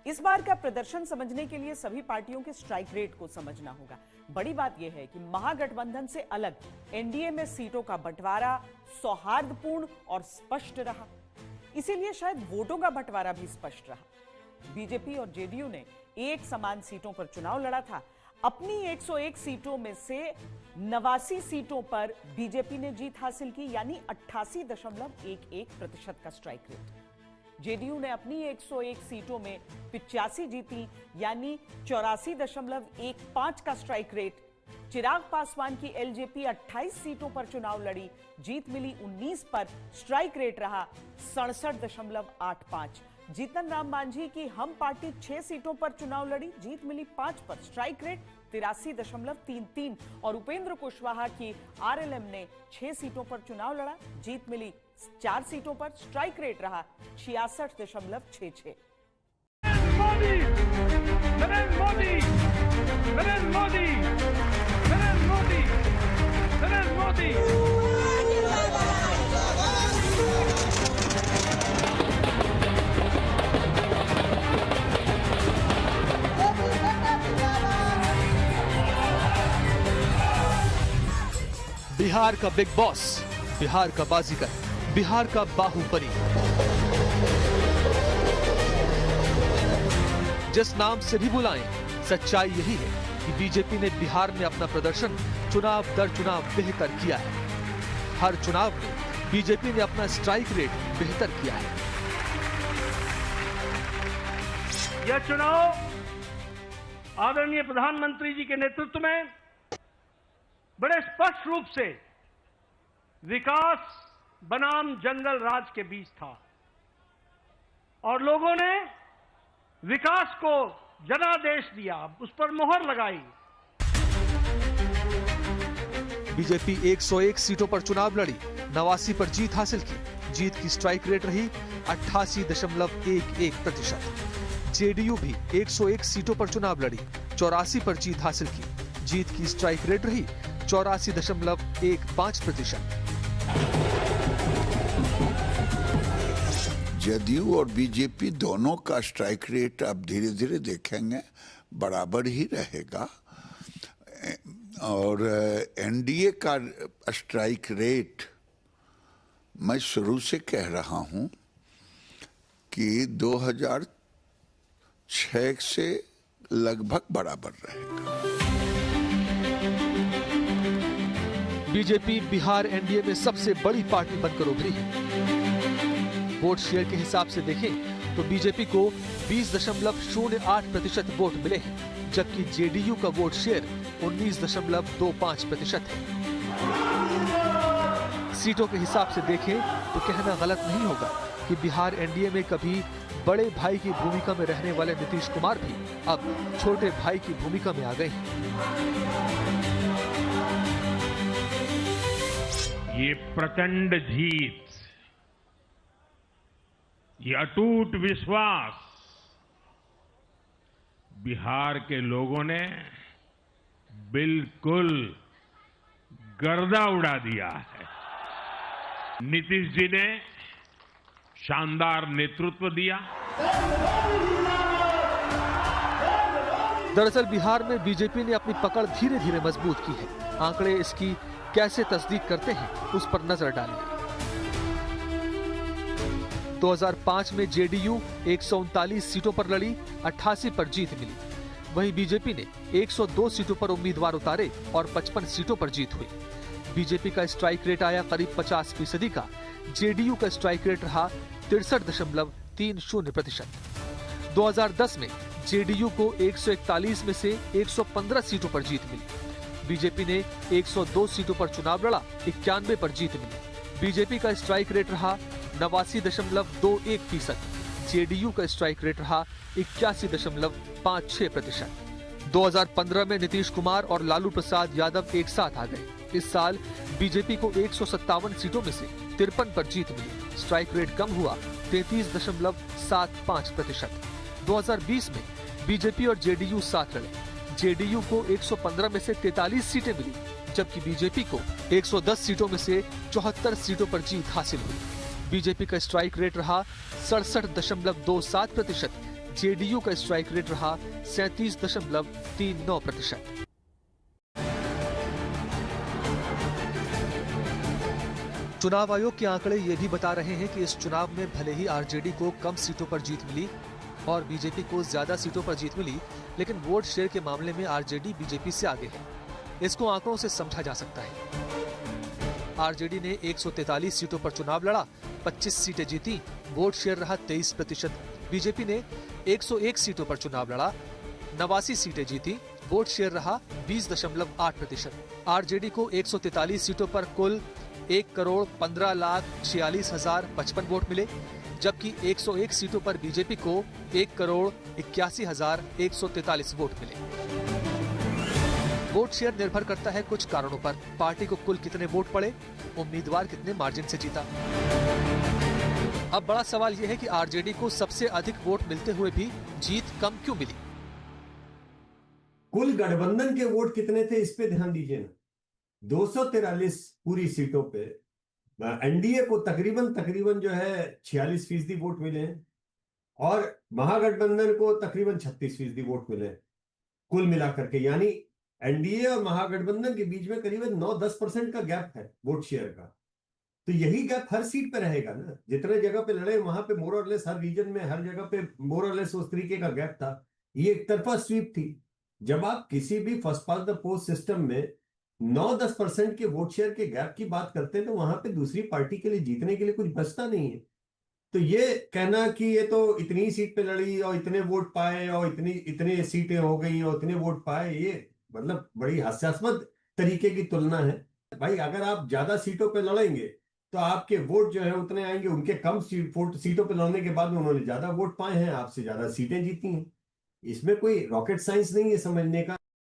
इस बार का प्रदर्शन समझने के लिए सभी पार्टियों के स्ट्राइक रेट को समझना होगा। बड़ी बात यह है कि महागठबंधन से अलग एनडीए में सीटों का बंटवारा सौहार्दपूर्ण और स्पष्ट रहा, इसीलिए शायद वोटों का बंटवारा भी स्पष्ट रहा। बीजेपी और जेडीयू ने एक समान सीटों पर चुनाव लड़ा था। अपनी 101 सीटों में से 89 सीटों पर बीजेपी ने जीत हासिल की, यानी 88.11% का स्ट्राइक रेट। जेडीयू ने अपनी 101 सीटों में 85 जीती, यानी 84.15 का स्ट्राइक रेट। चिराग पासवान की एलजेपी 28 सीटों पर चुनाव लड़ी, जीत मिली 19 पर, स्ट्राइक रेट रहा 67.85। जीतन राम मांझी की हम पार्टी 6 सीटों पर चुनाव लड़ी, जीत मिली 5 पर, स्ट्राइक रेट 83.33। और उपेंद्र कुशवाहा की आरएलएम ने 6 सीटों पर चुनाव लड़ा, जीत मिली 4 सीटों पर, स्ट्राइक रेट रहा 66.66। बिहार का बिग बॉस, बिहार का बाजीगर, बिहार का बाहुबली। जिस नाम से भी बुलाएं, सच्चाई यही है कि बीजेपी ने बिहार में अपना प्रदर्शन चुनाव दर चुनाव बेहतर किया है। हर चुनाव में बीजेपी ने अपना स्ट्राइक रेट बेहतर किया है। यह चुनाव आदरणीय प्रधानमंत्री जी के नेतृत्व में बड़े स्पष्ट रूप से विकास बनाम जंगल राज के बीच था और लोगों ने विकास को जनादेश दिया, उस पर मोहर लगाई। बीजेपी 101 सीटों पर चुनाव लड़ी, 89 पर जीत हासिल की। जीत की स्ट्राइक रेट रही 88.11%। जेडीयू भी 101 सीटों पर चुनाव लड़ी, 84 पर जीत हासिल की। जीत की स्ट्राइक रेट रही 84.15%। जदयू और बीजेपी दोनों का स्ट्राइक रेट अब धीरे धीरे देखेंगे बराबर ही रहेगा और एनडीए का स्ट्राइक रेट मैं शुरू से कह रहा हूं कि 2006 से लगभग बराबर रहेगा। बीजेपी बिहार एनडीए में सबसे बड़ी पार्टी बनकर उभरी है। वोट शेयर के हिसाब से देखें तो बीजेपी को 20.08% वोट मिले हैं, जबकि जेडीयू का वोट शेयर 19.25% है। सीटों के हिसाब से देखें तो कहना गलत नहीं होगा कि बिहार एनडीए में कभी बड़े भाई की भूमिका में रहने वाले नीतीश कुमार भी अब छोटे भाई की भूमिका में आ गए हैं। ये प्रचंड जीत, ये अटूट विश्वास बिहार के लोगों ने बिल्कुल गर्दा उड़ा दिया है। नीतीश जी ने शानदार नेतृत्व दिया। दरअसल बिहार में बीजेपी ने अपनी पकड़ धीरे धीरे मजबूत की है। आंकड़े इसकी कैसे तस्दीक करते हैं, उस पर नजर डालिए। 2005 में जेडीयू 139 सीटों पर लड़ी, 88 पर जीत मिली। वहीं बीजेपी ने 102 सीटों पर उम्मीदवार उतारे और 55 सीटों पर जीत हुई। बीजेपी का स्ट्राइक रेट आया करीब 50% का। जेडीयू का स्ट्राइक रेट रहा 63.30%। 2010 में जेडीयू को 141 में से 115 सीटों पर जीत मिली। बीजेपी ने 102 सीटों पर चुनाव लड़ा, 91 पर जीत मिली। बीजेपी का स्ट्राइक रेट रहा 89.21%। जेडीयू का स्ट्राइक रेट रहा 81.56%। 2015 में नीतीश कुमार और लालू प्रसाद यादव एक साथ आ गए। इस साल बीजेपी को 157 सीटों में से 53 पर जीत मिली। स्ट्राइक रेट कम हुआ 33.75%। 2020 में बीजेपी और जेडीयू साथ लड़े। जेडीयू को 115 में से 43 सीटें मिली, जबकि बीजेपी को 110 सीटों में से 74 सीटों पर जीत हासिल हुई। बीजेपी का स्ट्राइक रेट रहा 67.27%, जेडीयू का स्ट्राइक रेट रहा 37.39%। चुनाव आयोग के आंकड़े ये भी बता रहे हैं कि इस चुनाव में भले ही आरजेडी को कम सीटों पर जीत मिली और बीजेपी को ज्यादा सीटों पर जीत मिली, लेकिन वोट शेयर के मामले में आरजेडी बीजेपी से आगे है। इसको आंकड़ों से समझा जा सकता है। आरजेडी ने 143 सीटों पर चुनाव लड़ा, 25 सीटें जीती, वोट शेयर रहा 23%। बीजेपी ने 101 सीटों पर चुनाव लड़ा, 89 सीटें जीती, वोट शेयर रहा 20.8%। आरजेडी को 143 सीटों पर कुल 1,15,46,055 वोट मिले, जबकि 101 सीटों पर बीजेपी को 1,81,143 वोट मिले। वोट शेयर निर्भर करता है कुछ कारणों पर। पार्टी को कुल कितने वोट पड़े, उम्मीदवार कितने मार्जिन से जीता। अब बड़ा सवाल यह है कि आरजेडी को सबसे अधिक वोट मिलते हुए भी जीत कम क्यों मिली। कुल गठबंधन के वोट कितने थे, इस पे ध्यान दीजिए ना। 243 पूरी सीटों पे एनडीए को तकरीबन जो है 46% वोट मिले हैं और महागठबंधन को तकरीबन 36% वोट मिले कुल मिलाकर के। यानी एनडीए और महागठबंधन के बीच में करीबन 9-10% का गैप है वोट शेयर का। तो यही गैप हर सीट पे रहेगा ना। जितने जगह पे लड़े वहां पे मोर और लेस हर रीजन में हर जगह पे मोर और लेस उस तरीके का गैप था। ये एक तरफा स्वीप थी। जब आप किसी भी first pass the post system में 9-10% के वोट शेयर के गैप की बात करते हैं तो वहां पे दूसरी पार्टी के लिए जीतने के लिए कुछ बचता नहीं है। तो ये कहना कि ये तो इतनी सीट पे लड़ी और इतने वोट पाए और इतने सीटें हो गई और इतने वोट पाए, ये मतलब बड़ी हास्यास्पद तरीके की तुलना है। भाई अगर आप ज्यादा सीटों पे लड़ेंगे तो आपके वोट जो है उतने आएंगे। उनके कम सीटों पे लड़ने के बाद में उन्होंने ज्यादा वोट पाए हैं, आपसे ज्यादा सीटें जीती हैं। इसमें कोई रॉकेट साइंस नहीं है समझने का।